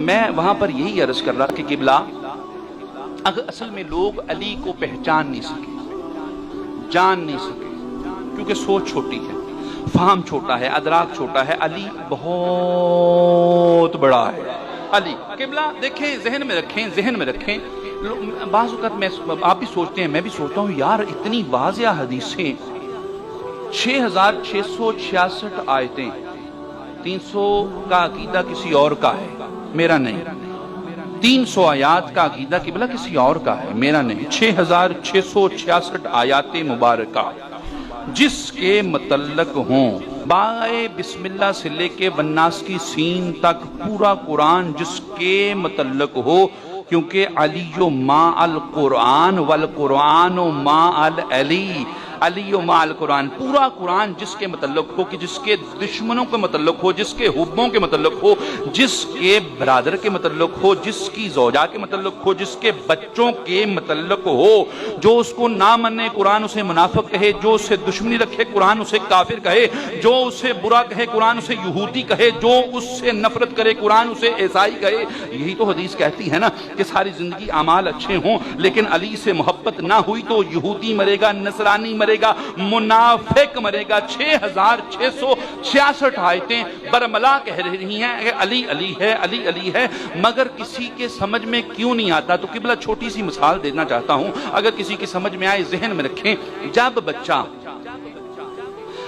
میں وہاں پر یہی عرض کر رہا کہ قبلہ اگر اصل میں لوگ علی کو پہچان نہیں سکے، جان نہیں سکے، کیونکہ سوچ چھوٹی ہے، فہم چھوٹا ہے، ادراک چھوٹا ہے۔ علی بہت بڑا ہے۔ علی قبلہ دیکھیں، ذہن میں رکھیں، ذہن میں رکھیں۔ بعض اوقات میں آپ بھی سوچتے ہیں، میں بھی سوچتا ہوں، یار اتنی واضح حدیثیں، 6666 آیتیں، 300 کا عقیدہ کسی اور کا ہے، میرا نہیں۔ 300 آیات کا عقیدہ قبلہ کسی اور کا ہے، میرا نہیں۔ 6666 آیات مبارکہ جس کے متعلق ہوں، بائے بسم اللہ سے لے کے والناس کی سین تک پورا قرآن جس کے متعلق ہو، کیونکہ علی ما القرآن والقرآن ما العلی، علی و ما القرآن، پورا قرآن جس کے متعلق ہو، کہ جس کے دشمنوں کے متعلق ہو، جس کے حبوں کے متعلق ہو، جس کے برادر کے متعلق ہو، جس کی زوجہ کے متعلق ہو، جس کے بچوں کے متعلق ہو، جو اس کو نہ مانے قرآن اسے منافق کہے، جو اسے دشمنی رکھے قرآن اسے کافر کہے، جو اسے برا کہے قرآن اسے یہودی کہے، جو اس سے نفرت کرے قرآن اسے عیسائی کہے۔ یہی تو حدیث کہتی ہے نا کہ ساری زندگی اعمال اچھے ہوں لیکن علی سے محبت نہ ہوئی تو یہودی مرے گا، نصرانی مرے گا، منافق مرے گا۔ 6666 آیتیں برملا کہہ رہی ہیں کہ علی علی ہے، علی علی ہے، مگر کسی کے سمجھ میں کیوں نہیں آتا؟ تو قبلہ چھوٹی سی مثال دینا چاہتا ہوں، اگر کسی کے سمجھ میں آئے ذہن میں رکھیں۔ جب بچہ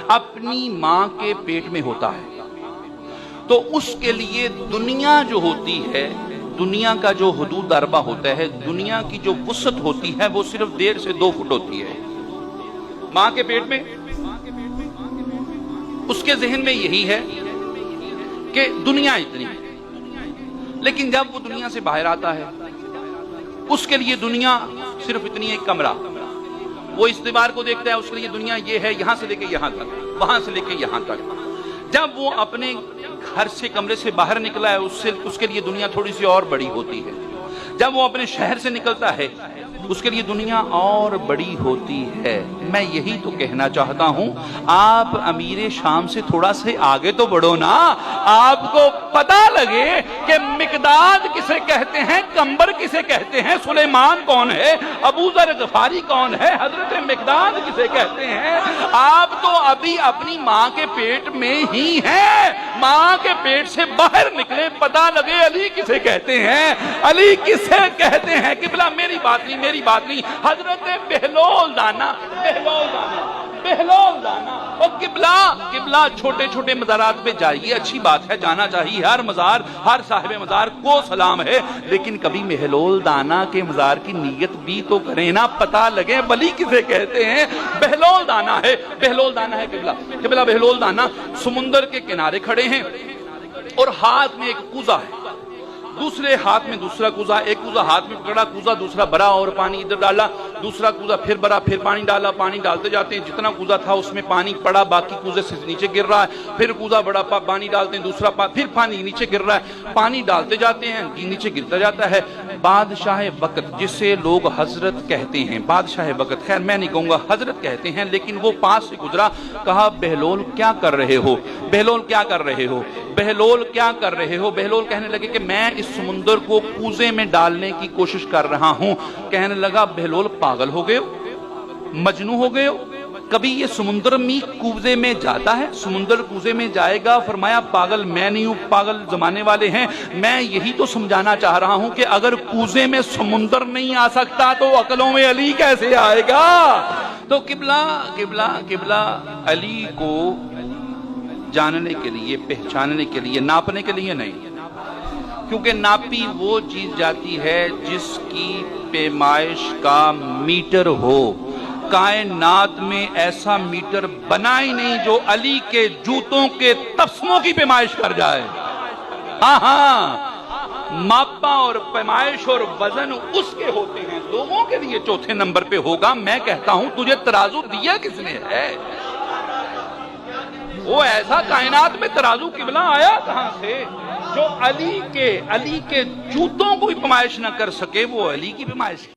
اپنی ماں کے پیٹ میں ہوتا ہے تو اس کے لیے دنیا جو ہوتی ہے، دنیا کا جو حدود اربع ہوتا ہے، دنیا کی جو وسعت ہوتی ہے وہ صرف 1.5 سے 2 فٹ ہوتی ہے۔ ماں کے پیٹ میں اس کے ذہن میں یہی ہے کہ دنیا اتنی ہے، لیکن جب وہ دنیا سے باہر آتا ہے اس کے لیے دنیا صرف اتنی ایک کمرہ، وہ اس دیوار کو دیکھتا ہے، اس کے لیے دنیا یہ ہے، یہاں سے لے کے یہاں تک، وہاں سے لے کے یہاں تک۔ جب وہ اپنے گھر سے، کمرے سے باہر نکلا ہے، اس کے لیے دنیا تھوڑی سی اور بڑی ہوتی ہے۔ جب وہ اپنے شہر سے نکلتا ہے اس کے لیے دنیا اور بڑی ہوتی ہے۔ میں یہی تو کہنا چاہتا ہوں، آپ امیر شام سے تھوڑا سے آگے تو بڑھو نا، آپ کو پتہ لگے کہ مقداد کسے کہتے ہیں، کمبر کسے کہتے ہیں، سلیمان کون ہے، ابو ذر غفاری کون ہے، حضرت مقداد کسے کہتے ہیں۔ آپ تو ابھی اپنی ماں کے پیٹ میں ہی ہیں، ماں کے پیٹ سے باہر نکلے، پتہ لگے علی کسے کہتے ہیں، علی کسے کہتے ہیں۔ قبلہ میری بات نہیں، میری بات نہیں، حضرت بہلول دانا، بہلول دانا۔ اور قبلہ چھوٹے چھوٹے مزارات پہ جائیے، اچھی بات ہے، جانا چاہیے، ہر مزار، ہر صاحب مزار کو سلام ہے، لیکن کبھی بہلول دانا کے مزار کی نیت بھی تو کریں نا، پتہ لگے ولی کسے کہتے ہیں۔ بہلول دانا ہے، بہلول دانا ہے قبلہ بہلول دانا سمندر کے کنارے کھڑے ہیں اور ہاتھ میں ایک کوزہ ہے، دوسرے ہاتھ میں دوسرا کوزہ، ایک کوزہ ہاتھ میں پکڑا، کوزہ دوسرا بھرا اور پانی ادھر ڈالا، دوسرا کوزہ پھر بھرا، پھر پانی ڈالا، پانی ڈالتے جاتے ہیں، جتنا کوزہ تھا اس میں پانی پڑا، باقی کوزے سے نیچے گر رہا ہے، پھر کوزہ بڑا، پانی ڈالتے ہیں، دوسرا پھر پانی نیچے گر رہا ہے، پانی ڈالتے جاتے ہیں، نیچے گرتا جاتا ہے۔ بادشاہ وقت جسے لوگ حضرت کہتے ہیں، بادشاہ وقت، خیر میں نہیں کہوں گا حضرت کہتے ہیں، لیکن وہ پاس سے گزرا، کہا بہلول کیا کر رہے ہو، بہلول کیا کر رہے ہو، بہلول کیا کر رہے ہو۔ بہلول کہنے لگے کہ میں اس سمندر کو کوزے میں ڈالنے کی کوشش کر رہا ہوں۔ کہنے لگا بہلول پاگل ہو گئے ہو، مجنون ہو گئے ہو، کبھی یہ سمندر میں کوزے میں جاتا ہے، سمندر کوزے میں جائے گا؟ فرمایا پاگل میں نہیں ہوں، پاگل زمانے والے ہیں، میں یہی تو سمجھانا چاہ رہا ہوں کہ اگر کوزے میں سمندر نہیں آ سکتا تو عقلوں میں علی کیسے آئے گا۔ تو قبلہ علی کو جاننے کے لیے، پہچاننے کے لیے، ناپنے کے لیے نہیں، کیونکہ ناپی وہ چیز جاتی ہے جس کی پیمائش کا میٹر ہو۔ کائنات میں ایسا میٹر بنا ہی نہیں جو علی کے جوتوں کے تسموں کی پیمائش کر جائے۔ ہاں ماپا اور پیمائش اور وزن اس کے ہوتے ہیں، لوگوں کے لیے چوتھے نمبر پہ ہوگا۔ میں کہتا ہوں تجھے ترازو دیا کس نے ہے؟ وہ ایسا کائنات میں ترازو قبلہ آیا کہاں سے جو علی کے جوتوں کو پیمائش نہ کر سکے، وہ علی کی پیمائش